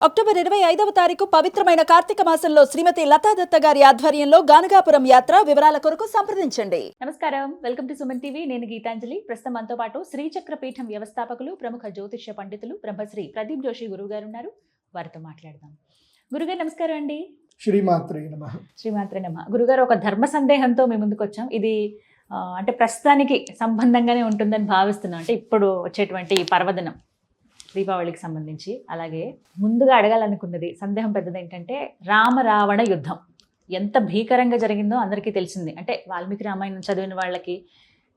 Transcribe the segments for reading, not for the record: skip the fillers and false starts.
October 25వ తారీఖు పవిత్రమైన కార్తీక మాసంలో శ్రీమతి లతాదత్త గారి ఆధ్వర్యంలో గానగాపురం యాత్ర. వివరాల కొరకు సంప్రదించండి. నమస్కారం, వెల్కమ్ టు సుమన్ టీవీ. నేను గీతాంజలి. ప్రస్తుతం మనతో పాటు శ్రీచక్ర పీఠం వ్యవస్థాపకులు, ప్రముఖ జ్యోతిష్య పండితులు బ్రహ్మశ్రీ ప్రదీప్ జోషి గురువు గారు ఉన్నారు. వారితో మాట్లాడదాం. గురుగారు నమస్కారం అండి. శ్రీమాత్రే నమః. శ్రీమాత్రే నమః. గురుగారు, ఒక ధర్మ సందేహంతో మేము ముందుకు వచ్చాం. ఇది అంటే ప్రస్తుతానికి సంబంధంగానే ఉంటుందని భావిస్తున్నాం. అంటే ఇప్పుడు వచ్చేటువంటి ఈ పర్వదినం దీపావళికి సంబంధించి. అలాగే ముందుగా అడగాలనుకున్నది సందేహం పెద్దది ఏంటంటే, రామ రావణ యుద్ధం ఎంత భీకరంగా జరిగిందో అందరికీ తెలిసింది. అంటే వాల్మీకి రామాయణం చదివిన వాళ్ళకి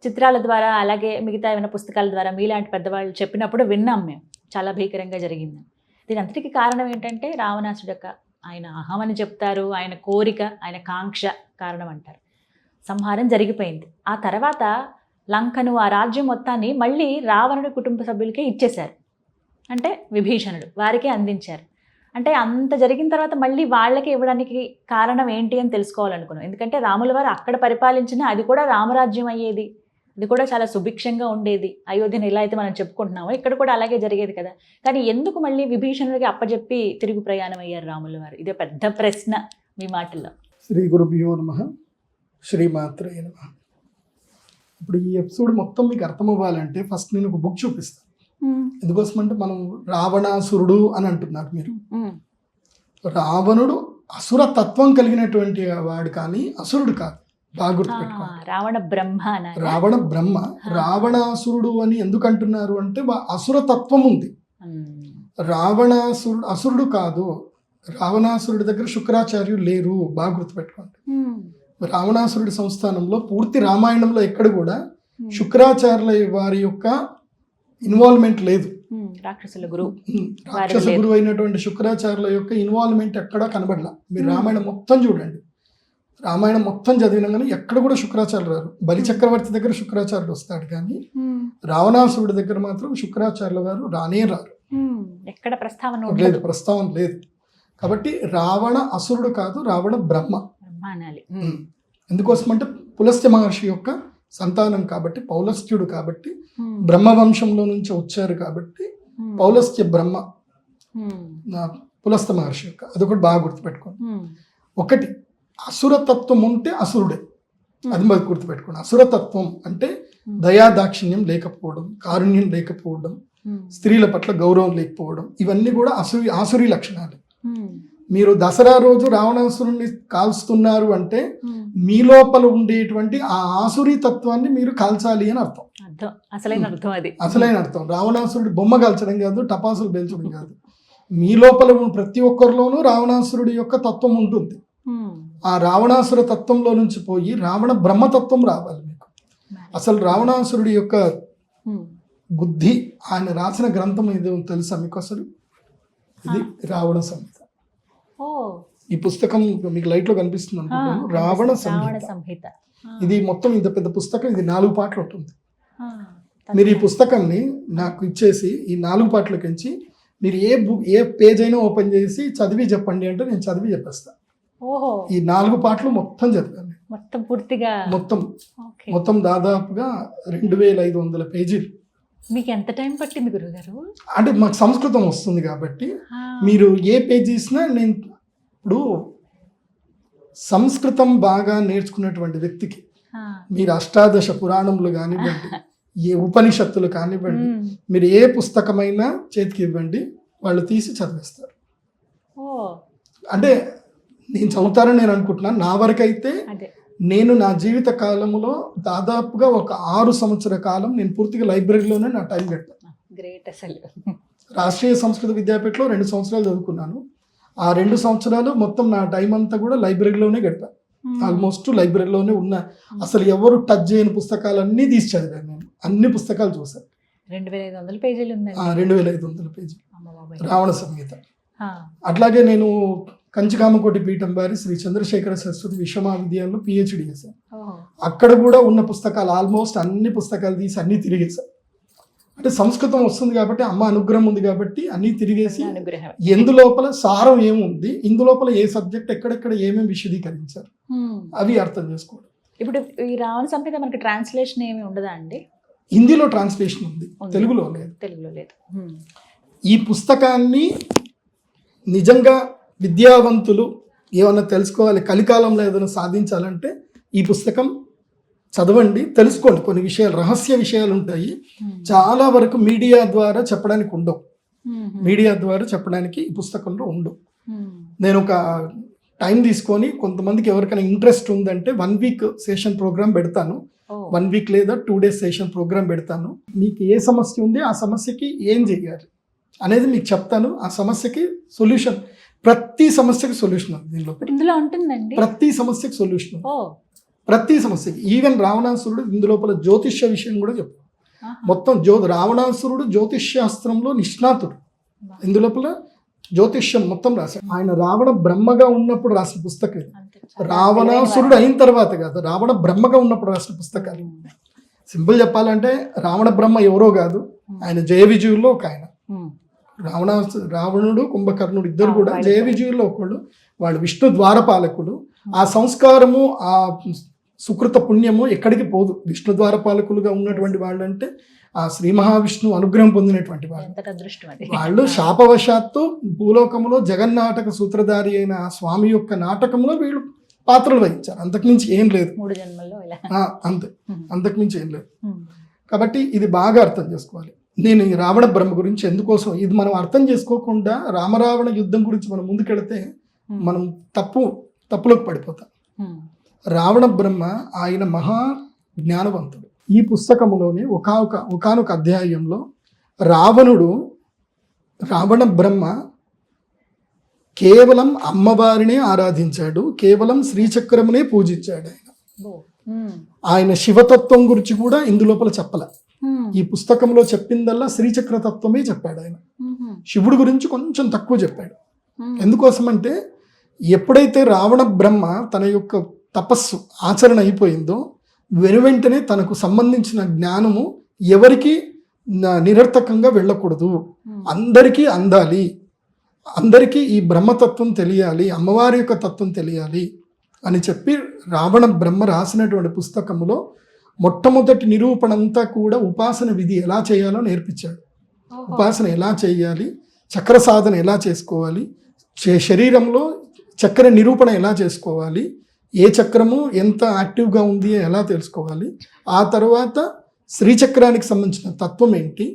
చిత్రాల ద్వారా, అలాగే మిగతా ఏమైనా పుస్తకాల ద్వారా మీలాంటి పెద్దవాళ్ళు చెప్పినప్పుడు విన్నాం మేము, చాలా భీకరంగా జరిగింది. దీని అంతటికి కారణం ఏంటంటే రావణాసుడు యొక్క ఆయన అహం అని చెప్తారు, ఆయన కోరిక, ఆయన కాంక్ష కారణం అంటారు. సంహారం జరిగిపోయింది. ఆ తర్వాత లంకను, ఆ రాజ్యం మొత్తాన్ని మళ్ళీ రావణుడి కుటుంబ సభ్యులకే ఇచ్చేశారు. అంటే విభీషణుడు వారికే అందించారు. అంటే అంత జరిగిన తర్వాత మళ్ళీ వాళ్ళకి ఇవ్వడానికి కారణం ఏంటి అని తెలుసుకోవాలనుకున్నాం. ఎందుకంటే రాముల వారు అక్కడ పరిపాలించిన అది కూడా రామరాజ్యం అయ్యేది, అది కూడా చాలా సుభిక్షంగా ఉండేది. అయోధ్యను ఎలా అయితే మనం చెప్పుకుంటున్నామో ఇక్కడ కూడా అలాగే జరిగేది కదా. కానీ ఎందుకు మళ్ళీ విభీషణుడికి అప్పచెప్పి తిరుగు ప్రయాణం అయ్యారు రాముల వారు? ఇదే పెద్ద ప్రశ్న మీ మాటల్లో. శ్రీ గురుభ్యో నమః. శ్రీమాత్రే నమః. ఇప్పుడు ఈ ఎపిసోడ్ మొత్తం మీకు అర్థం అవ్వాలంటే ఫస్ట్ నేను ఒక బుక్ చూపిస్తాను. ఎందుకోసం అంటే మనం రావణాసురుడు అని అంటున్నారు మీరు. రావణుడు అసుర తత్వం కలిగినటువంటి వాడు కానీ అసురుడు కాదు. బాగా గుర్తుపెట్టుకోండి. రావణ బ్రహ్మ. రావణ బ్రహ్మ. రావణాసురుడు అని ఎందుకు అంటున్నారు అంటే అసుర తత్వం ఉంది. రావణాసురుడు అసురుడు కాదు. రావణాసురుడి దగ్గర శుక్రాచార్యులు లేరు. బాగా గుర్తుపెట్టుకోండి. రావణాసురుడి సంస్థానంలో పూర్తి రామాయణంలో ఎక్కడ కూడా శుక్రాచార్యుల వారి యొక్క ఇన్వాల్వ్మెంట్ లేదు. రాక్షస గురువు అయినటువంటి శుక్రాచార్యుల యొక్క ఇన్వాల్వ్మెంట్ ఎక్కడా కనబడలా. మీరు రామాయణం మొత్తం చూడండి. రామాయణం మొత్తం చదివినాగానే ఎక్కడ కూడా శుక్రాచార్యులు రారు. బలి చక్రవర్తి దగ్గర శుక్రాచార్యుడు వస్తాడు కానీ రావణాసురుడి దగ్గర మాత్రం శుక్రాచార్యుల వారు రానే రారు. ఎక్కడ ప్రస్తావన లేదు. కాబట్టి రావణ అసురుడు కాదు, రావణ బ్రహ్మ. ఎందుకోసం అంటే పులస్త్య మహర్షి యొక్క సంతానం కాబట్టి, పౌలస్త్యుడు కాబట్టి, బ్రహ్మవంశంలో నుంచి వచ్చారు కాబట్టి పౌలస్త్య బ్రహ్మ పులస్త్య మహర్షి యొక్క. అదొకటి బాగా గుర్తుపెట్టుకోండి. ఒకటి అసురతత్వం ఉంటే అసురుడే, అది బాగా గుర్తుపెట్టుకోండి. అసురతత్వం అంటే దయాదాక్షిణ్యం లేకపోవడం, కారుణ్యం లేకపోవడం, స్త్రీల పట్ల గౌరవం లేకపోవడం, ఇవన్నీ కూడా ఆసురీ లక్షణాలు. మీరు దసరా రోజు రావణాసురుణ్ణి కాల్స్తున్నారు అంటే మీ లోపల ఉండేటువంటి ఆ ఆసురీ తత్వాన్ని మీరు కాల్చాలి అని అర్థం. అసలైన అర్థం. రావణాసురుడి బొమ్మ కాల్చడం కాదు, టపాసులు పేల్చడం కాదు. మీ లోపల ప్రతి ఒక్కరిలోనూ రావణాసురుడి యొక్క తత్వం ఉంటుంది. ఆ రావణాసుర తత్వంలో నుంచి పోయి రావణ బ్రహ్మతత్వం రావాలి మీకు. అసలు రావణాసురుడి యొక్క బుద్ధి, ఆయన రాసిన గ్రంథం ఏదో తెలుసా మీకు? అసలు ఇది రావణ సంహిత. ఈ పుస్తకం మీకు లైట్ లో కనిపిస్తుంది అనుకుంటున్నాను. రావణ సంహిత. ఇది మొత్తం ఇంత పెద్ద పుస్తకం. ఇది 4 పాటలు ఉంటుంది. మీరు ఈ పుస్తకాన్ని నాకు ఇచ్చేసి ఈ 4 పాటలకించి మీరు ఏ పేజ్ అయినా ఓపెన్ చేసి చదివి చెప్పండి అంటే నేను చదివి చెప్పేస్తాను. ఈ 4 పాటలు మొత్తం చదివాను. మొత్తం దాదాపుగా 2500 పేజీలు. మీకు ఎంత టైం పట్టింది గురుగారు? అంటే మాకు సంస్కృతం వస్తుంది కాబట్టి మీరు ఏ పేజ్ ఇచ్చినా నేను ఇప్పుడు సంస్కృతం బాగా నేర్చుకున్నటువంటి వ్యక్తికి మీరు అష్టాదశ పురాణములు కానివ్వండి, ఏ ఉపనిషత్తులు కానివ్వండి, మీరు ఏ పుస్తకమైనా చేతికి ఇవ్వండి, వాళ్ళు తీసి చదివేస్తారు. అంటే నేను చదువుతారని నేను అనుకుంటున్నాను. నా వరకైతే నేను నా జీవిత కాలంలో దాదాపుగా ఒక 6 సంవత్సరాల కాలం నేను పూర్తిగా లైబ్రరీలోనే నా టైం పెట్టాను. గ్రేట్. అసలు రాష్ట్రీయ సంస్కృత విద్యాపీఠలో 2 సంవత్సరాలు చదువుకున్నాను. ఆ 2 సంవత్సరాలు మొత్తం నా టైం అంతా కూడా లైబ్రరీలోనే గడిపాను. ఆల్మోస్ట్ లైబ్రరీలోనే ఉన్నా. అసలు ఎవరు టచ్ చేయని పుస్తకాలన్నీ తీసి చదివాను. నేను అన్ని పుస్తకాలు చూసాను. 2500 పేజీలు 2500 పేజీలు రావణ సంహిత. అట్లాగే నేను కంచికామకోటి పీఠం వారి శ్రీ చంద్రశేఖర సరస్వతి విశ్వవిద్యాలయంలో PhD చేశాను. అక్కడ కూడా ఉన్న పుస్తకాలు ఆల్మోస్ట్ అన్ని పుస్తకాలు తీసి అన్ని తిరిగేశాను. అంటే సంస్కృతం వస్తుంది కాబట్టి, అమ్మ అనుగ్రహం ఉంది కాబట్టి అన్ని తిరిగేసి ఎందులోపల సారం ఏముంది, ఇందులోపల ఏ సబ్జెక్ట్ ఎక్కడెక్కడ ఏమేమి విశదీకరించారు అవి అర్థం చేసుకోవడం. ఇప్పుడు ఈ రావణ సంహిత మనకి ట్రాన్స్లేషన్ ఏమి ఉండదా అండి? హిందీలో ట్రాన్స్లేషన్ ఉంది, తెలుగులో లేదు. ఈ పుస్తకాన్ని నిజంగా విద్యావంతులు ఏమన్నా తెలుసుకోవాలి, కలికాలంలో ఏదైనా సాధించాలంటే ఈ పుస్తకం చదవండి, తెలుసుకోండి. కొన్ని విషయాలు, రహస్య విషయాలు ఉంటాయి, చాలా వరకు మీడియా ద్వారా చెప్పడానికి ఉండవు. మీడియా ద్వారా చెప్పడానికి ఈ పుస్తకంలో ఉండవు. నేను ఒక టైం తీసుకొని కొంతమందికి ఎవరికైనా ఇంట్రెస్ట్ ఉందంటే 1 వీక్ సెషన్ ప్రోగ్రామ్ పెడతాను. 1 వీక్ లేదా 2 డేస్ సెషన్ ప్రోగ్రామ్ పెడతాను. మీకు ఏ సమస్య ఉంది, ఆ సమస్యకి ఏం చేయాలి అనేది మీకు చెప్తాను. ఆ సమస్యకి సొల్యూషన్, ప్రతి సమస్యకి సొల్యూషన్ ఉంది దీనిలో. ఇందులో ఉంటుందండి ప్రతి సమస్యకి సొల్యూషన్, ప్రతి సమస్యకి. ఈవెన్ రావణాసురుడు ఇందులోపల జ్యోతిష్య విషయం కూడా చెప్పాడు. మొత్తం రావణాసురుడు జ్యోతిష్శాస్త్రంలో నిష్ణాతుడు. ఇందులోపల జ్యోతిష్యం మొత్తం రాశాడు. ఆయన రావణ బ్రహ్మగా ఉన్నప్పుడు రాసిన పుస్తకం ఇది. రావణాసురుడు అయిన తర్వాత కాదు, రావణ బ్రహ్మగా ఉన్నప్పుడు రాసిన పుస్తకాలు. సింపుల్ చెప్పాలంటే రావణ బ్రహ్మ ఎవరో కాదు, ఆయన జయ విజయుల్లో ఒక ఆయన. రావణుడు కుంభకర్ణుడు ఇద్దరు కూడా జయ విజయుల్లో ఒకళ్ళు. వాళ్ళు విష్ణు ద్వారపాలకులు. ఆ సంస్కారము, ఆ సుకృత పుణ్యము ఎక్కడికి పోదు. విష్ణు ద్వారపాలకులుగా ఉన్నటువంటి వాళ్ళు అంటే ఆ శ్రీ మహావిష్ణు అనుగ్రహం పొందినటువంటి వాళ్ళు. వాళ్ళు శాపవశాత్తు భూలోకంలో జగన్నాటక సూత్రధారి అయిన ఆ స్వామి యొక్క నాటకంలో వీళ్ళు పాత్రలు వహించారు. అంతకుమించి ఏం లేదు. 3 జన్మల్లో అంతే, అంతకుమించి ఏం లేదు. కాబట్టి ఇది బాగా అర్థం చేసుకోవాలి. నేను ఈ రావణ బ్రహ్మ గురించి ఎందుకోసం, ఇది మనం అర్థం చేసుకోకుండా రామరావణ యుద్ధం గురించి మనం ముందుకెడితే మనం తప్పులోకి పడిపోతాం. రావణ బ్రహ్మ ఆయన మహా జ్ఞానవంతుడు. ఈ పుస్తకంలోనే ఒకానొక అధ్యాయంలో రావణ బ్రహ్మ కేవలం అమ్మవారినే ఆరాధించాడు, కేవలం శ్రీచక్రమునే పూజించాడు. ఆయన శివతత్వం గురించి కూడా ఇందులోపల చెప్పలే. ఈ పుస్తకంలో చెప్పిందల్లా శ్రీచక్ర తత్వమే చెప్పాడు. ఆయన శివుడి గురించి కొంచెం తక్కువ చెప్పాడు. ఎందుకోసమంటే ఎప్పుడైతే రావణ బ్రహ్మ తన యొక్క తపస్సు ఆచరణ అయిపోయిందో వెనువెంటనే తనకు సంబంధించిన జ్ఞానము ఎవరికి నిరర్థకంగా వెళ్ళకూడదు, అందరికీ అందాలి, అందరికీ ఈ బ్రహ్మతత్వం తెలియాలి, అమ్మవారి యొక్క తత్వం తెలియాలి అని చెప్పి రావణ బ్రహ్మ రాసినటువంటి పుస్తకములో మొట్టమొదటి నిరూపణ అంతా కూడా ఉపాసన విధి ఎలా చేయాలో నేర్పించాడు. ఉపాసన ఎలా చేయాలి, చక్ర సాధన ఎలా చేసుకోవాలి, శరీరంలో చక్ర నిరూపణ ఎలా చేసుకోవాలి, ఏ చక్రము ఎంత యాక్టివ్గా ఉంది ఎలా తెలుసుకోవాలి, ఆ తర్వాత శ్రీచక్రానికి సంబంధించిన తత్వం ఏంటి,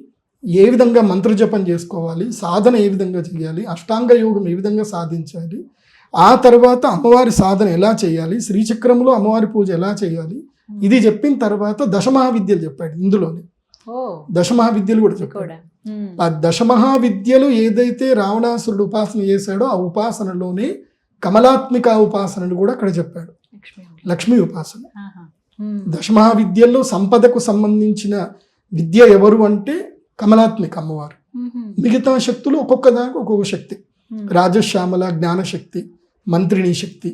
ఏ విధంగా మంత్రజపం చేసుకోవాలి, సాధన ఏ విధంగా చేయాలి, అష్టాంగ యోగం ఏ విధంగా సాధించాలి, ఆ తర్వాత అమ్మవారి సాధన ఎలా చేయాలి, శ్రీచక్రంలో అమ్మవారి పూజ ఎలా చేయాలి, ఇది చెప్పిన తర్వాత దశమహావిద్యలు చెప్పాడు. ఇందులోనే దశమహావిద్యలు కూడా చెప్పాడు. ఆ దశమహావిద్యలు ఏదైతే రావణాసురుడు ఉపాసన చేశాడో ఆ ఉపాసనలోనే కమలాత్మిక ఉపాసనను కూడా అక్కడ చెప్పాడు. లక్ష్మీ ఉపాసన. దశమహావిద్యల్లో సంపదకు సంబంధించిన విద్య ఎవరు అంటే కమలాత్మిక అమ్మవారు. మిగతా శక్తులు ఒక్కొక్క దానికి ఒక్కొక్క శక్తి. రాజశ్యామల జ్ఞానశక్తి, మంత్రిణీ శక్తి,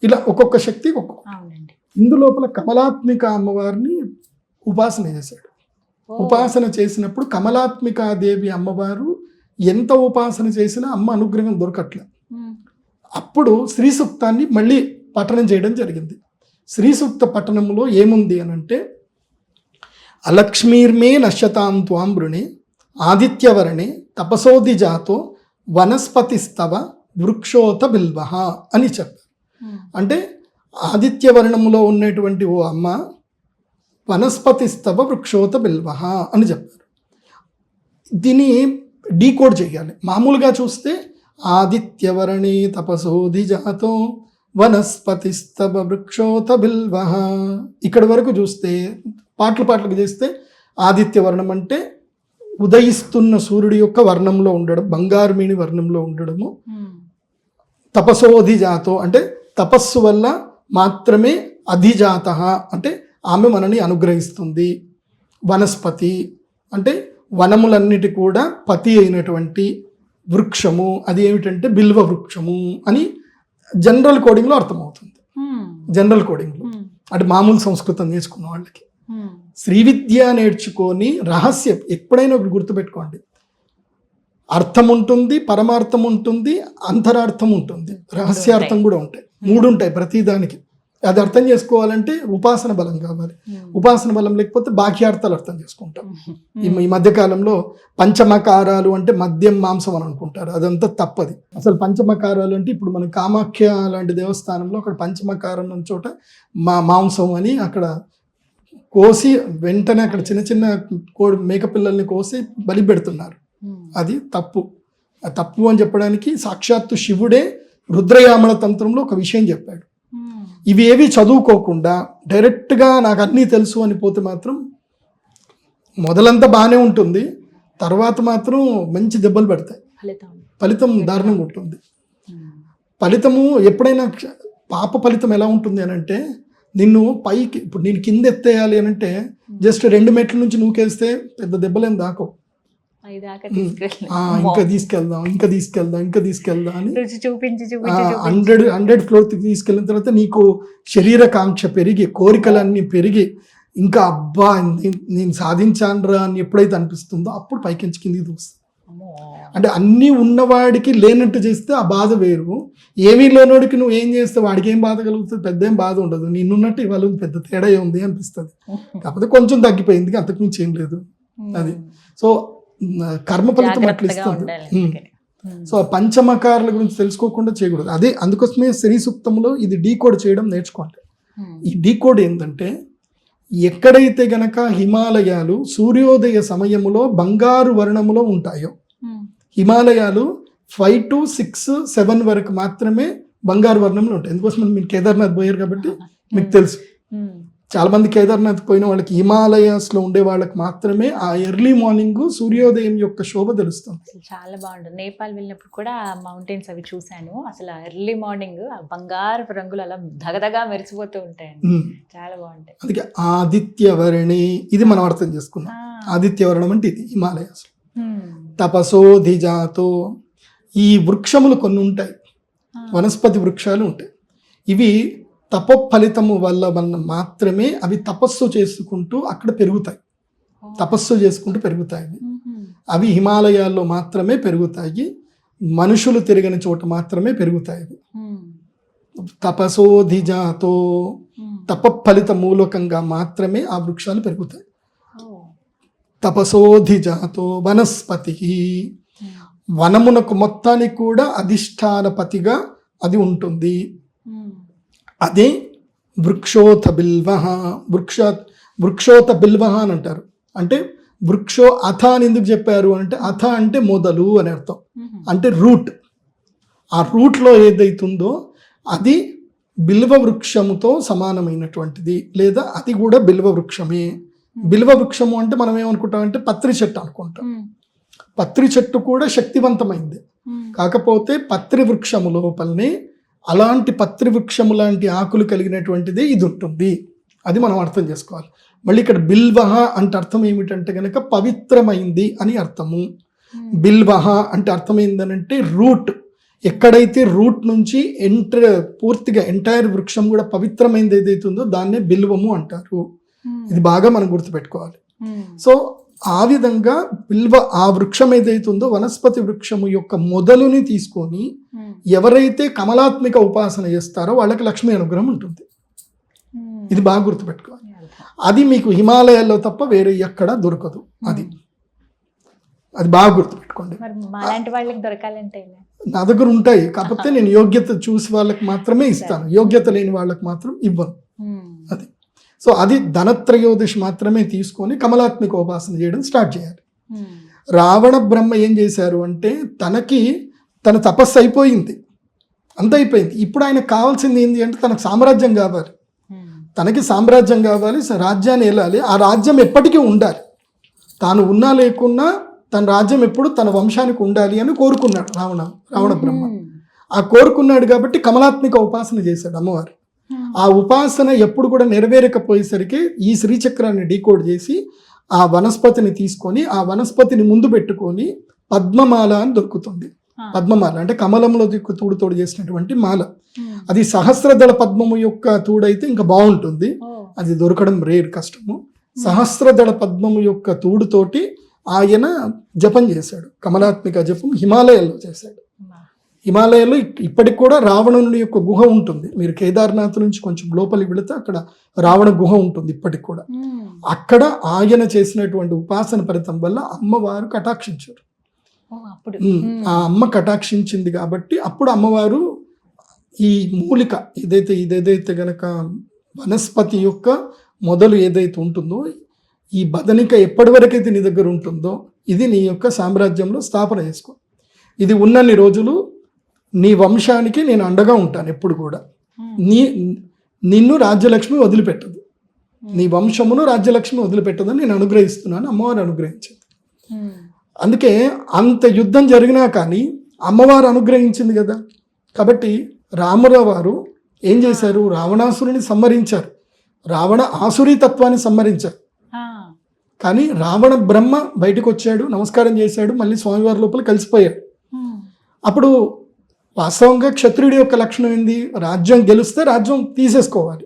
ఇలా ఒక్కొక్క శక్తి ఒక్కొక్క. ఇందులోపల కమలాత్మిక అమ్మవారిని ఉపాసన చేశాడు. ఉపాసన చేసినప్పుడు కమలాత్మికాదేవి అమ్మవారు ఎంత ఉపాసన చేసినా అమ్మ అనుగ్రహం దొరకట్లే. అప్పుడు శ్రీ సూక్తాన్ని మళ్ళీ పఠనం చేయడం జరిగింది. శ్రీ సూక్త పఠనంలో ఏముంది అని అంటే, అలక్ష్మీర్మే నశ్యతాం త్వాం వృణే ఆదిత్యవర్ణే తపసోది జాతో వనస్పతిస్తవ వృక్షోత బిల్వహ అని చెప్పారు. అంటే ఆదిత్యవర్ణంలో ఉన్నటువంటి ఓ అమ్మ వనస్పతిస్తవ వృక్షోత బిల్వహ అని చెప్పారు. దీన్ని డీకోడ్ చేయాలి. మామూలుగా చూస్తే ఆదిత్యవర్ణే తపసోధి జాతో వనస్పతిస్తవ వృక్షోత బిల్వహ, ఇక్కడి వరకు చూస్తే పాటలకు చేస్తే ఆదిత్యవర్ణం అంటే ఉదయిస్తున్న సూర్యుడి యొక్క వర్ణంలో ఉండడం, బంగారుమీని వర్ణంలో ఉండడము. తపసోధి జాతో అంటే తపస్సు వల్ల మాత్రమే అధిజాత అంటే ఆమె మనని అనుగ్రహిస్తుంది. వనస్పతి అంటే వనములన్నిటి కూడా పతి అయినటువంటి వృక్షము, అది ఏమిటంటే బిల్వ వృక్షము అని జనరల్ కోడింగ్లో అర్థమవుతుంది. జనరల్ కోడింగ్లో అంటే మామూలు సంస్కృతం నేర్చుకున్న వాళ్ళకి. శ్రీ విద్య నేర్చుకొని రహస్యం ఎప్పుడైనా ఒకటి గుర్తుపెట్టుకోండి, అర్థం ఉంటుంది, పరమార్థం ఉంటుంది, అంతరార్థం ఉంటుంది, రహస్యార్థం కూడా ఉంటాయి. 3 ఉంటాయి ప్రతిదానికి. అది అర్థం చేసుకోవాలంటే ఉపాసన బలం కావాలి. ఉపాసన బలం లేకపోతే బాహ్యార్థాలు అర్థం చేసుకుంటాం. ఈ మధ్య కాలంలో పంచమకారాలు అంటే మద్యం మాంసం అని అనుకుంటారు, అదంతా తప్పది. అసలు పంచమకారాలు అంటే ఇప్పుడు మన కామాఖ్య లాంటి దేవస్థానంలో అక్కడ పంచమకారం ఉన్న చోట మాంసం అని అక్కడ కోసి వెంటనే అక్కడ చిన్న చిన్న మేకపిల్లల్ని కోసి బలి పెడుతున్నారు. అది తప్పు. తప్పు అని చెప్పడానికి సాక్షాత్తు శివుడే రుద్రయామల తంత్రంలో ఒక విషయం చెప్పాడు. ఇవి ఏవి చదువుకోకుండా డైరెక్ట్గా నాకు అన్నీ తెలుసు అని పోతే మాత్రం మొదలంతా బాగానే ఉంటుంది, తర్వాత మాత్రం మంచి దెబ్బలు పడతాయి, ఫలితం దారుణంగా ఉంటుంది. ఫలితము ఎప్పుడైనా పాప ఫలితం ఎలా ఉంటుంది అని అంటే, నిన్ను పైకి ఇప్పుడు నేను కింద ఎత్తేయాలి అని అంటే జస్ట్ 2 మెట్ల నుంచి నూకేస్తే పెద్ద దెబ్బలేం దాకో, ఇంకా తీసుకెళ్దాం అని 100 ఫ్లోర్ తీసుకెళ్ళిన తర్వాత నీకు శరీర కాంక్ష పెరిగి కోరికలన్నీ పెరిగి ఇంకా అబ్బా నేను సాధించానురా అని ఎప్పుడైతే అనిపిస్తుందో అప్పుడు పైకించి కిందికి దూస్తుంది. అంటే అన్నీ ఉన్నవాడికి లేనట్టు చేస్తే ఆ బాధ వేరు, ఏమీ లేనోడికి నువ్వు ఏం చేస్తే వాడికి ఏం బాధ కలుగుతుంది, పెద్ద ఏం బాధ ఉండదు. నిన్నున్నట్టు ఇవాళ పెద్ద తేడా ఉంది అనిపిస్తుంది, కాకపోతే కొంచెం తగ్గిపోయింది, అంతకుమించి ఏం లేదు. అది సో కర్మ ఫలితం అట్లా ఇస్తుంది. సో ఆ పంచమకారాల గురించి తెలుసుకోకుండా చేయకూడదు. అదే అందుకోసమే శ్రీ సూక్తంలో ఇది డీకోడ్ చేయడం నేర్చుకోండి. ఈ డీకోడ్ ఏంటంటే, ఎక్కడైతే గనక హిమాలయాలు సూర్యోదయ సమయములో బంగారు వర్ణములో ఉంటాయో, హిమాలయాలు 5 to 6, 7 వరకు మాత్రమే బంగారు వర్ణంలో ఉంటాయి. ఎందుకోసం మీరు కేదార్నాథ్ పోయారు కాబట్టి మీకు తెలుసు. చాలా మంది కేదార్నాథ్ పోయిన వాళ్ళకి హిమాలయాస్ లో ఉండే వాళ్ళకి మాత్రమే ఆ ఎర్లీ మార్నింగ్ సూర్యోదయం యొక్క శోభ తెలుస్తుంది. చాలా బాగుంటుంది. నేపాల్ వెళ్ళినప్పుడు కూడా మౌంటైన్స్ అవి చూశాను. అసలు ఎర్లీ మార్నింగ్ బంగారు రంగులు అలా దగదగా మెరిసిపోతూ ఉంటాయండి, చాలా బాగుంటాయి. అందుకే ఆదిత్యవర్ణి ఇది మనం అర్థం చేసుకున్నాం. ఆదిత్యవర్ణం అంటే ఇది హిమాలయాస్. తపసోధిజాతో ఈ వృక్షములు కొన్ని ఉంటాయి, వనస్పతి వృక్షాలు ఉంటాయి. ఇవి తపోఫలితము వల్ల మాత్రమే అవి తపస్సు చేసుకుంటూ అక్కడ పెరుగుతాయి, తపస్సు చేసుకుంటూ పెరుగుతాయి. అవి హిమాలయాల్లో మాత్రమే పెరుగుతాయి, మనుషులు తిరగని చోట మాత్రమే పెరుగుతాయి. తపసోధిజాతో తపఫలిత మూలకంగా మాత్రమే ఆ వృక్షాలు పెరుగుతాయి. తపసోధిజాతో వనస్పతి, వనమునకు మొత్తానికి కూడా అధిష్టానపతిగా అది ఉంటుంది. అదే వృక్షోత బిల్వ. వృక్షోత బిల్వ అని అంటారు. అంటే వృక్షో అథ అని ఎందుకు చెప్పారు అంటే, అథ అంటే మొదలు అని అర్థం, అంటే రూట్. ఆ రూట్లో ఏదైతుందో అది బిల్వ వృక్షముతో సమానమైనటువంటిది, లేదా అది కూడా బిల్వ వృక్షమే. బిల్వ వృక్షము అంటే మనం ఏమనుకుంటామంటే పత్రి చెట్టు అనుకుంటాం. పత్రి చెట్టు కూడా శక్తివంతమైంది, కాకపోతే పత్రి వృక్షము లోపలనే అలాంటి పత్రి వృక్షము లాంటి ఆకులు కలిగినటువంటిది ఇది ఉంటుంది. అది మనం అర్థం చేసుకోవాలి. మళ్ళీ ఇక్కడ బిల్వహ అంటే అర్థం ఏమిటంటే కనుక పవిత్రమైంది అని అర్థము. బిల్వహ అంటే అర్థం ఏంటంటే రూట్. ఎక్కడైతే రూట్ నుంచి పూర్తిగా ఎంటైర్ వృక్షం కూడా పవిత్రమైనది ఏదైతే ఉందో దాన్నే బిల్వము అంటారు. ఇది బాగా మనం గుర్తుపెట్టుకోవాలి. సో ఆ విధంగా ఆ వృక్షం ఏదైతే ఉందో వనస్పతి వృక్షము యొక్క మొదలుని తీసుకొని ఎవరైతే కమలాత్మిక ఉపాసన చేస్తారో వాళ్ళకి లక్ష్మీ అనుగ్రహం ఉంటుంది. ఇది బాగా గుర్తుపెట్టుకోవాలి. అది మీకు హిమాలయాల్లో తప్ప వేరే ఎక్కడ దొరకదు. అది బాగా గుర్తుపెట్టుకోండి. నా దగ్గర ఉంటాయి, కాకపోతే నేను యోగ్యత చూసి వాళ్ళకి మాత్రమే ఇస్తాను, యోగ్యత లేని వాళ్ళకి మాత్రం ఇవ్వను. అది సో అది ధనత్రయోదశి మాత్రమే తీసుకొని కమలాత్మిక ఉపాసన చేయడం స్టార్ట్ చేయాలి. రావణ బ్రహ్మ ఏం చేశారు అంటే, తన తపస్సు అయిపోయింది, అంత అయిపోయింది. ఇప్పుడు ఆయనకు కావాల్సింది ఏంటి అంటే తనకు సామ్రాజ్యం కావాలి, తనకి సామ్రాజ్యం కావాలి, రాజ్యాన్ని వెళ్ళాలి. ఆ రాజ్యం ఎప్పటికీ ఉండాలి, తాను ఉన్నా లేకున్నా తన రాజ్యం ఎప్పుడు తన వంశానికి ఉండాలి అని కోరుకున్నాడు రావణ బ్రహ్మ. ఆ కోరుకున్నాడు కాబట్టి కమలాత్మిక ఉపాసన చేశాడు అమ్మవారు. ఆ ఉపాసన ఎప్పుడు కూడా నెరవేరకపోయేసరికి ఈ శ్రీచక్రాన్ని డీకోడ్ చేసి ఆ వనస్పతిని తీసుకొని ఆ వనస్పతిని ముందు పెట్టుకొని పద్మమాల అని దొరుకుతుంది. పద్మమాల అంటే కమలంలో తూడుతోడు చేసినటువంటి మాల. అది సహస్రదళ పద్మము యొక్క తూడైతే ఇంకా బాగుంటుంది, అది దొరకడం రేర్, కష్టము. సహస్రదళ పద్మము యొక్క తూడుతోటి ఆయన జపం చేశాడు, కమలాత్మిక జపం హిమాలయాల్లో చేశాడు. హిమాలయాల్లో ఇప్పటికి కూడా రావణుని యొక్క గుహ ఉంటుంది. మీరు కేదార్నాథ్ నుంచి కొంచెం లోపలికి వెళితే అక్కడ రావణ గుహ ఉంటుంది ఇప్పటికి కూడా. అక్కడ ఆయన చేసినటువంటి ఉపాసన ఫలితం వల్ల అమ్మవారు కటాక్షించారు. అప్పుడు ఆ అమ్మ కటాక్షించింది కాబట్టి అప్పుడు అమ్మవారు ఈ మూలిక ఇదేదైతే గనక వనస్పతి యొక్క మొదలు ఏదైతే ఉంటుందో, ఈ బదనిక ఎప్పటి వరకైతే నీ దగ్గర ఉంటుందో ఇది నీ యొక్క సామ్రాజ్యంలో స్థాపన చేసుకో, ఇది ఉన్నన్ని రోజులు నీ వంశానికి నేను అండగా ఉంటాను ఎప్పుడు కూడా, నిన్ను రాజ్యలక్ష్మి వదిలిపెట్టదు, నీ వంశమును రాజ్యలక్ష్మి వదిలిపెట్టదని నేను అనుగ్రహిస్తున్నాను అమ్మవారు అనుగ్రహించింది. అందుకే అంత యుద్ధం జరిగినా కానీ అమ్మవారు అనుగ్రహించింది కదా. కాబట్టి రాముల వారు ఏం చేశారు, రావణాసురుని సంహరించారు, రావణ ఆసురీ తత్వాన్ని సంహరించారు. కానీ రావణ బ్రహ్మ బయటకు వచ్చాడు, నమస్కారం చేశాడు, మళ్ళీ స్వామివారి లోపల కలిసిపోయాడు. అప్పుడు వాస్తవంగా క్షత్రుడి యొక్క లక్షణం ఏంది, రాజ్యం గెలిస్తే రాజ్యం తీసేసుకోవాలి.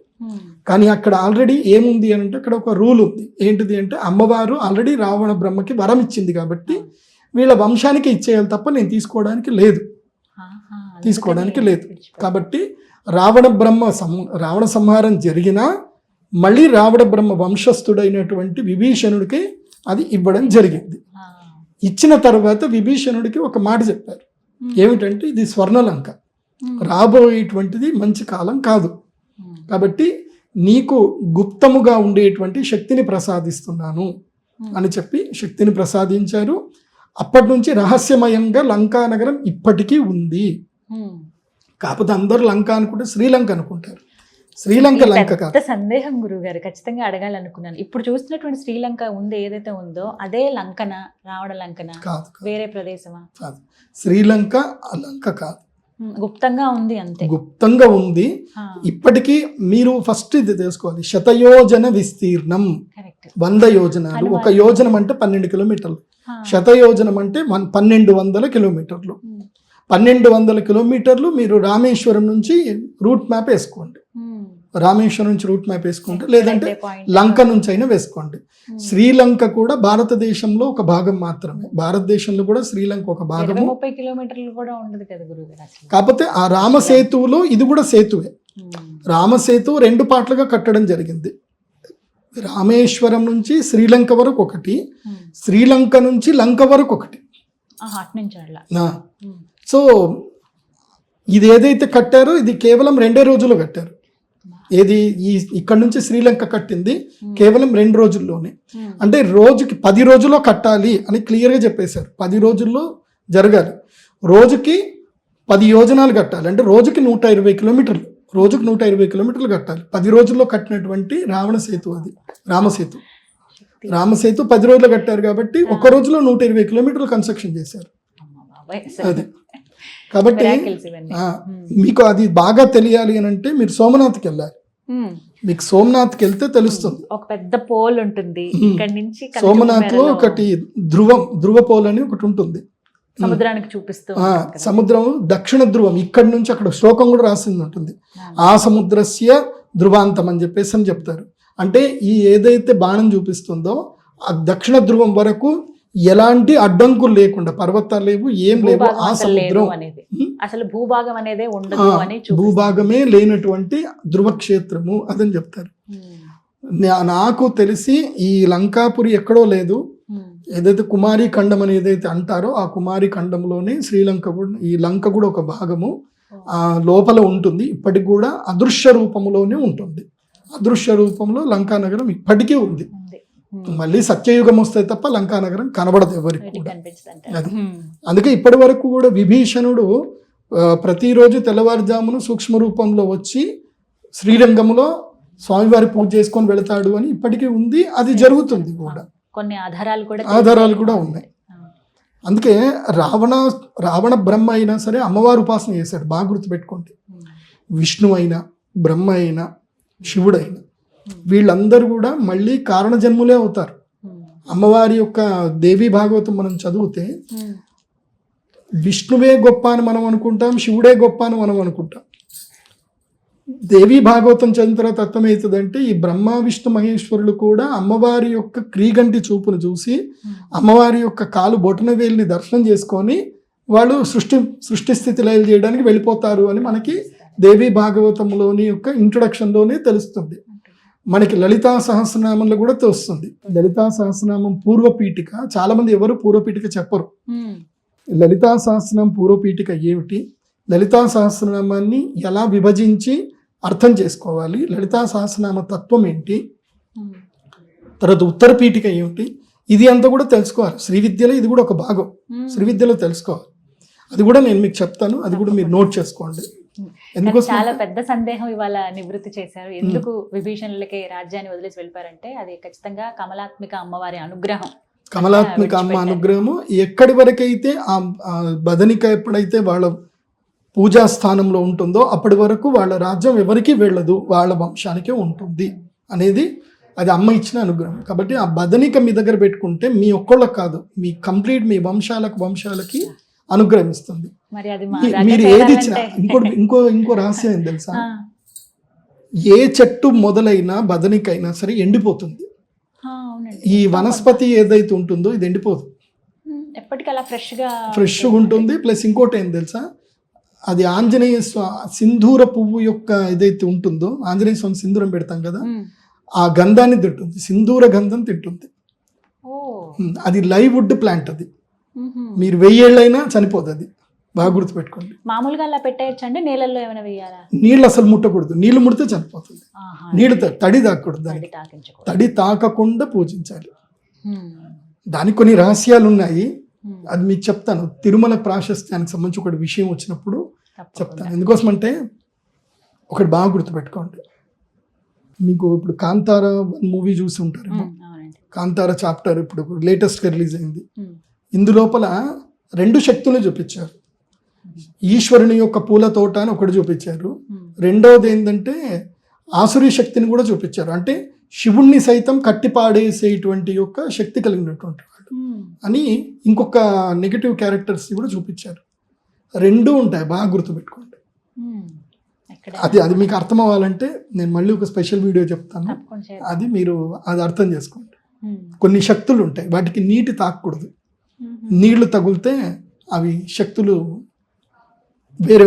కానీ అక్కడ ఆల్రెడీ ఏముంది అని అంటే అక్కడ ఒక రూల్ ఉంది. ఏంటిది అంటే అమ్మవారు ఆల్రెడీ రావణ బ్రహ్మకి వరం ఇచ్చింది కాబట్టి వీళ్ళ వంశానికి ఇచ్చేయాలి తప్ప నేను తీసుకోవడానికి లేదు. కాబట్టి రావణ సంహారం జరిగినా మళ్ళీ రావణ బ్రహ్మ వంశస్థుడైనటువంటి విభీషణుడికి అది ఇవ్వడం జరిగింది. ఇచ్చిన తర్వాత విభీషణుడికి ఒక మాట చెప్పారు, ఏమిటంటే ఇది స్వర్ణలంక, రాబోయేటువంటిది మంచి కాలం కాదు, కాబట్టి నీకు గుప్తముగా ఉండేటువంటి శక్తిని ప్రసాదిస్తున్నాను అని చెప్పి శక్తిని ప్రసాదించారు. అప్పటి నుంచి రహస్యమయంగా లంకా నగరం ఇప్పటికీ ఉంది. కాకపోతే అందరూ లంక అనుకుంటే శ్రీలంక అనుకుంటారు, శ్రీలంక లంక కాదు. సందేహం గురుగారు, ఖచ్చితంగా అడగాలనుకున్నాను. ఇప్పుడు చూస్తున్నటువంటి శ్రీలంక ఉంది ఏదైతే ఉందో అదే లంకన, రావణ లంకన కాదు, వేరే ప్రదేశమా? కాదు, శ్రీలంక లంక కాదు, గుప్తంగా ఉంది, అంతే గుప్తంగా ఉంది. ఇప్పటికీ మీరు ఫస్ట్ ఇది తెలుసుకోవాలి, శతయోజన విస్తీర్ణం, 100 యోజనాలు. ఒక యోజనం అంటే 12 కిలోమీటర్లు, శతయోజనం అంటే 1200 కిలోమీటర్లు. 1200 కిలోమీటర్లు మీరు రామేశ్వరం నుంచి రూట్ మ్యాప్ వేసుకోండి, రామేశ్వరం నుంచి రూట్ మ్యాప్ వేసుకుంటే, లేదంటే లంక నుంచి అయినా వేసుకోండి. శ్రీలంక కూడా భారతదేశంలో ఒక భాగం మాత్రమే, భారతదేశంలో కూడా శ్రీలంక ఒక భాగము. 30 కిలోమీటర్లు కూడా ఉండదు కదా గురుగారు. కాకపోతే ఆ రామసేతువులో ఇది కూడా సేతువే. రామసేతువు 2 పార్ట్లుగా కట్టడం జరిగింది. రామేశ్వరం నుంచి శ్రీలంక వరకు ఒకటి, శ్రీలంక నుంచి లంక వరకు ఒకటి. సో ఇది ఏదైతే కట్టారో ఇది కేవలం 2 రోజుల్లో కట్టారు. ఏది ఇక్కడ నుంచి శ్రీలంక కట్టింది కేవలం 2 రోజుల్లోనే. అంటే రోజుకి 10 రోజుల్లో కట్టాలి అని క్లియర్గా చెప్పేశారు. 10 రోజుల్లో జరగాలి, రోజుకి 10 యోజనాలు కట్టాలి, అంటే రోజుకి 120 కిలోమీటర్లు, రోజుకి 120 కిలోమీటర్లు కట్టాలి. 10 రోజుల్లో కట్టినటువంటి రావణ సేతు అది, రామసేతు 10 రోజులు కట్టారు కాబట్టి ఒక రోజులో 120 కిలోమీటర్లు కన్స్ట్రక్షన్ చేశారు. అది కాబట్టి మీకు అది బాగా తెలియాలి అని అంటే మీరు సోమనాథ్కి వెళ్ళాలి. మీకు సోమనాథ్కి వెళ్తే తెలుస్తుంది, ఒక పెద్ద పోల్ ఉంటుంది ఇక్కడ నుంచి. సోమనాథ్ లో ఒకటి ధ్రువ పోల్ అని ఒకటి ఉంటుంది, సముద్రానికి చూపిస్తూ. సముద్రం దక్షిణ ధ్రువం, ఇక్కడ నుంచి అక్కడ శ్లోకం కూడా రాసింది ఉంటుంది, ఆ సముద్రస్య ధ్రువాంతం అని చెప్పేసి అని చెప్తారు. అంటే ఈ ఏదైతే బాణం చూపిస్తుందో ఆ దక్షిణ ధ్రువం వరకు ఎలాంటి అడ్డంకులు లేకుండా, పర్వతాలు లేవు, ఏం లేవు, ఆ సముద్రం అసలు భూభాగం అనేది ఉండదు అని, భూభాగమే లేనటువంటి ధ్రువక్షేత్రము అదని చెప్తారు. నాకు తెలిసి ఈ లంకాపురి ఎక్కడో లేదు, ఏదైతే కుమారి ఖండం అని ఏదైతే అంటారో ఆ కుమారి ఖండంలోనే శ్రీలంక కూడా, ఈ లంక కూడా ఒక భాగము ఆ లోపల ఉంటుంది. ఇప్పటికి కూడా అదృశ్య రూపంలోనే ఉంటుంది, అదృశ్య రూపంలో లంకా నగరం ఇప్పటికీ ఉంది. మళ్ళీ సత్యయుగం వస్తే తప్ప లంకా నగరం కనబడదు ఎవరికి కూడా. అది అందుకే ఇప్పటి వరకు కూడా విభీషణుడు ప్రతిరోజు తెల్లవారుజామున సూక్ష్మ రూపంలో వచ్చి శ్రీరంగంలో స్వామివారి పూజ చేసుకొని వెళతాడు అని ఇప్పటికీ ఉంది, అది జరుగుతుంది కూడా. కొన్ని ఆధారాలు కూడా ఉన్నాయి. అందుకే రావణ బ్రహ్మ అయినా సరే అమ్మవారు ఉపాసన చేశాడు, బాగా గుర్తుపెట్టుకోండి. విష్ణు అయినా, బ్రహ్మ అయినా, శివుడైనా వీళ్ళందరూ కూడా మళ్ళీ కారణ జన్ములే అవుతారు. అమ్మవారి యొక్క దేవి భాగవతం మనం చదివితే విష్ణువే గొప్ప అని మనం అనుకుంటాం, శివుడే గొప్ప అని మనం అనుకుంటాం. దేవి భాగవతం చదివిన తర్వాత అర్థమవుతుందంటే ఈ బ్రహ్మ విష్ణు మహేశ్వరులు కూడా అమ్మవారి యొక్క క్రీగంటి చూపును చూసి అమ్మవారి యొక్క కాలు బొటన వేలిని దర్శనం చేసుకొని వాళ్ళు సృష్టి స్థితి లయాలు చేయడానికి వెళ్ళిపోతారు అని మనకి దేవి భాగవతంలోని యొక్క ఇంట్రొడక్షన్లోనే తెలుస్తుంది. మనకి లలితా సహస్రనామంలో కూడా తెలుస్తుంది. లలితా సహస్రనామం పూర్వపీఠిక, చాలా మంది ఎవరు పూర్వపీఠిక చెప్పరు. లలితా సహస్రనామం పూర్వపీఠిక ఏమిటి, లలితా సహస్రనామాన్ని ఎలా విభజించి అర్థం చేసుకోవాలి, లలితా సహస్రనామ తత్వం ఏంటి, తర్వాత ఉత్తర పీఠిక ఏమిటి, ఇది అంతా కూడా తెలుసుకోవాలి. శ్రీ విద్యలో ఇది కూడా ఒక భాగం, శ్రీ విద్యలో తెలుసుకోవాలి. అది కూడా నేను మీకు చెప్తాను, అది కూడా మీరు నోట్ చేసుకోండి. ఎందుకోసం చాలా పెద్ద సందేహం ఇవాళ నివృత్తి చేశారు. ఎందుకు విభీషణులకి రాజ్యాన్ని వదిలేసి వెళ్ళిపోయారంటే అది ఖచ్చితంగా కమలాత్మిక అమ్మవారి అనుగ్రహం. కమలాత్మిక అమ్మ అనుగ్రహము ఎక్కడి వరకైతే ఆ బదనిక ఎప్పుడైతే వాళ్ళ పూజా స్థానంలో ఉంటుందో అప్పటి వరకు వాళ్ళ రాజ్యం ఎవరికి వెళ్ళదు, వాళ్ళ వంశానికే ఉంటుంది అనేది అది అమ్మ ఇచ్చిన అనుగ్రహం. కాబట్టి ఆ బదనిక మీ దగ్గర పెట్టుకుంటే మీ ఒక్కళ్ళకి కాదు, మీ కంప్లీట్ మీ వంశాలకి అనుగ్రహిస్తుంది. మరి అది మీరు ఏది ఇచ్చినా ఇంకో రహస్యం ఏం తెలుసా, ఏ చెట్టు మొదలైనా బదనికైనా సరే ఎండిపోతుంది. ఈ వనస్పతి ఏదైతే ఉంటుందో ఇది ఎండిపోదు, ఎప్పటికీ అలా ఫ్రెష్గా ఉంటుంది. ప్లస్ ఇంకోటి ఏం తెలుసా, అది ఆంజనేయ సింధూర పువ్వు యొక్క ఏదైతే ఉంటుందో, ఆంజనేయ స్వామి సింధూరం పెడతాం కదా, ఆ గంధాన్ని తింటుంది, సింధూర గంధం తింటుంది. అది లైవ్ వుడ్ ప్లాంట్, అది మీరు 1000 ఏళ్ళైనా చనిపోదు, అది బాగా గుర్తుపెట్టుకోండి. మామూలుగా అలా పెట్టేయచ్చు అండి, నీళ్ళల్లో ఏమైనా వేయాలా? నీళ్ళు అసలు ముట్టకూడదు, నీళ్లు ముడితే చనిపోతుంది. నీళ్ళు తడి తాకూడదు, దానికి తడి తాకకుండా పూజించాలి. దానికి కొన్ని రహస్యాలు ఉన్నాయి, అది మీకు చెప్తాను. తిరుమల ప్రాశస్త్యానికి సంబంధించి ఒకటి విషయం వచ్చినప్పుడు చెప్తాను. ఎందుకోసం అంటే ఒకటి బాగా గుర్తుపెట్టుకోండి. మీకు ఇప్పుడు కాంతార మూవీ చూసి ఉంటారు, కాంతార చాప్టర్ ఇప్పుడు లేటెస్ట్గా రిలీజ్ అయింది. ఇందులోపల 2 శక్తులు చూపించారు. ఈశ్వరుని యొక్క పూల తోట అని ఒకటి చూపించారు, రెండవది ఏంటంటే ఆసురీ శక్తిని కూడా చూపించారు. అంటే శివుణ్ణి సైతం కట్టిపాడేసేటువంటి యొక్క శక్తి కలిగినటువంటి వాళ్ళు అని ఇంకొక నెగటివ్ క్యారెక్టర్స్ కూడా చూపించారు. 2 ఉంటాయి, బాగా గుర్తుపెట్టుకోండి. అది మీకు అర్థం అవ్వాలంటే నేను మళ్ళీ ఒక స్పెషల్ వీడియో చెప్తాను, అది మీరు అది అర్థం చేసుకోండి. కొన్ని శక్తులు ఉంటాయి, వాటికి నీటి తాకూడదు, నీళ్లు తగిలితే అవి శక్తులు వేరే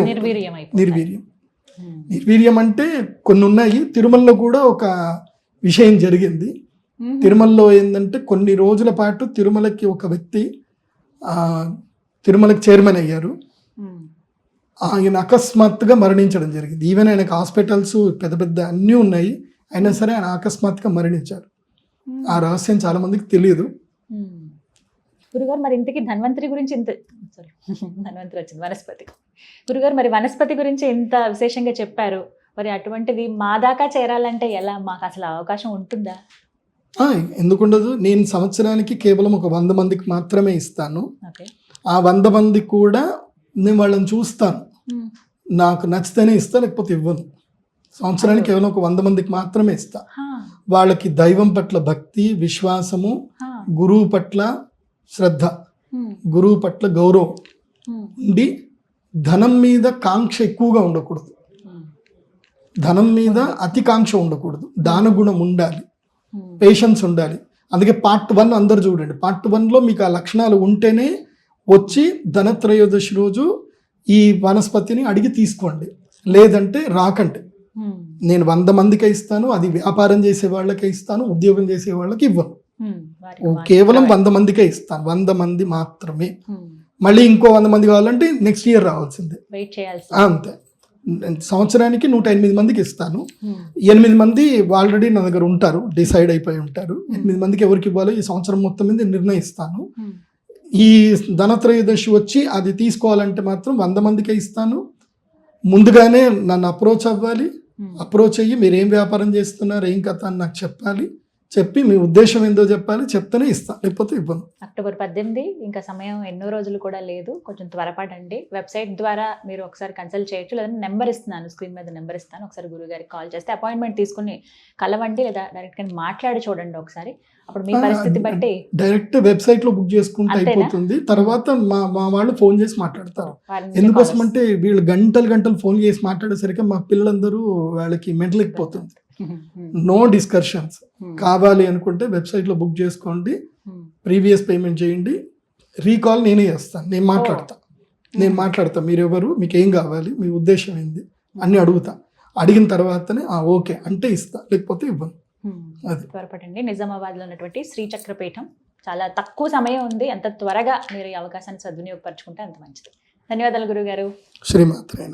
నిర్వీర్యం అంటే కొన్ని ఉన్నాయి. తిరుమలలో కూడా ఒక విషయం జరిగింది. తిరుమలలో ఏంటంటే కొన్ని రోజుల పాటు తిరుమలకి ఒక వ్యక్తి తిరుమలకి చైర్మన్ అయ్యారు. ఆయన అకస్మాత్తుగా మరణించడం జరిగింది. ఈవెన్ ఆయనకు హాస్పిటల్స్ పెద్ద పెద్ద అన్నీ ఉన్నాయి, అయినా సరే ఆయన అకస్మాత్తుగా మరణించారు. ఆ రహస్యం చాలా మందికి తెలియదు. గురుగారు మరి ఇంతకీ ధన్వంతరి గురించి ధన్వంతరి వచ్చింది వనస్పతి. గురుగారు మరి వనస్పతి గురించి ఇంత విశేషంగా చెప్పారు, మరి అటువంటిది మా దాకా చేరాలంటే ఎలా, మాకు అసలు అవకాశం ఉంటుందా? ఎందుకుండదు. నేను సంవత్సరానికి కేవలం ఒక 100 మందికి మాత్రమే ఇస్తాను. ఆ 100 మంది కూడా నేను వాళ్ళని చూస్తాను, నాకు నచ్చితేనే ఇస్తా, లేకపోతే ఇవ్వను. సంవత్సరానికి కేవలం ఒక 100 మందికి మాత్రమే ఇస్తా. వాళ్ళకి దైవం పట్ల భక్తి, విశ్వాసము, గురువు పట్ల శ్రద్ధ, గురువు పట్ల గౌరవం ఉండి, ధనం మీద కాంక్ష ఎక్కువగా ఉండకూడదు, ధనం మీద అతి కాంక్ష ఉండకూడదు, దానగుణం ఉండాలి, పేషెన్స్ ఉండాలి. అందుకే పార్ట్ 1 అందరు చూడండి. పార్ట్ 1లో మీకు ఆ లక్షణాలు ఉంటేనే వచ్చి ధనత్రయోదశి రోజు ఈ వనస్పతిని అడిగి తీసుకోండి, లేదంటే రాకండి. నేను 100 మందికే ఇస్తాను, అది వ్యాపారం చేసే వాళ్ళకే ఇస్తాను, ఉద్యోగం చేసే వాళ్ళకి ఇవ్వను. కేవలం 100 మందికే ఇస్తాను, 100 మంది మాత్రమే. మళ్ళీ ఇంకో 100 మంది కావాలంటే నెక్స్ట్ ఇయర్ రావాల్సిందే, అంతే. సంవత్సరానికి 108 మందికి ఇస్తాను. 8 మంది ఆల్రెడీ నా దగ్గర ఉంటారు, డిసైడ్ అయిపోయి ఉంటారు. 8 మందికి ఎవరికి ఇవ్వాలో ఈ సంవత్సరం మొత్తం మీద నిర్ణయిస్తాను. ఈ ధనత్రయోదశి వచ్చి అది తీసుకోవాలంటే మాత్రం 100 మందికే ఇస్తాను. ముందుగానే నన్ను అప్రోచ్ అవ్వాలి, అప్రోచ్ అయ్యి మీరు ఏం వ్యాపారం చేస్తున్నారు, ఏం కథ అని నాకు చెప్పాలి, చెప్పి మీ ఉద్దేశం ఏందో చెప్పాలి, చెప్తేనే ఇస్తాను, లేకపోతే ఇవ్వను. అక్టోబర్ 18 ఇంకా సమయం ఎన్నో రోజులు కూడా లేదు, కొంచెం త్వరపడండి. వెబ్సైట్ ద్వారా మీరు ఒకసారి కన్సల్ట్ చేయొచ్చు, లేదంటే నెంబర్ ఇస్తున్నాను, స్క్రీన్ మీద నెంబర్ ఇస్తాను, ఒకసారి గురుగారికి కాల్ చేస్తే అపాయింట్మెంట్ తీసుకుని కలవండి, లేదా డైరెక్ట్గా మాట్లాడి చూడండి ఒకసారి. అప్పుడు మీ పరిస్థితి బట్టి డైరెక్ట్ వెబ్సైట్ లో బుక్ చేసుకుంటే అయిపోతుంది. తర్వాత మా వాళ్ళు ఫోన్ చేసి మాట్లాడతారు. ఎందుకోసం అంటే వీళ్ళు గంటలు ఫోన్ చేసి మాట్లాడేసరికి మా పిల్లలందరూ వాళ్ళకి మెంటల్ ఎక్కిపోతుంది. No discussions. కావాలి అనుకుంటే వెబ్సైట్ లో బుక్ చేసుకోండి, ప్రీవియస్ పేమెంట్ చేయండి, రీకాల్ నేనే చేస్తాను, నేను మాట్లాడతాను. నేను మాట్లాడతా, మీరెవరు, మీకు ఏం కావాలి, మీ ఉద్దేశం ఏంది అన్ని అడుగుతా. అడిగిన తర్వాతనే ఓకే అంటే ఇస్తా, లేకపోతే ఇవ్వను. అది. త్వరపడండి. నిజామాబాద్లో ఉన్నటువంటి శ్రీచక్రపీఠం చాలా తక్కువ సమయం ఉంది. అంత త్వరగా మీరు ఈ అవకాశాన్ని సద్వినియోగపరచుకుంటే అంత మంచిది. ధన్యవాదాలు గురుగారు. శ్రీమాత్రేణ.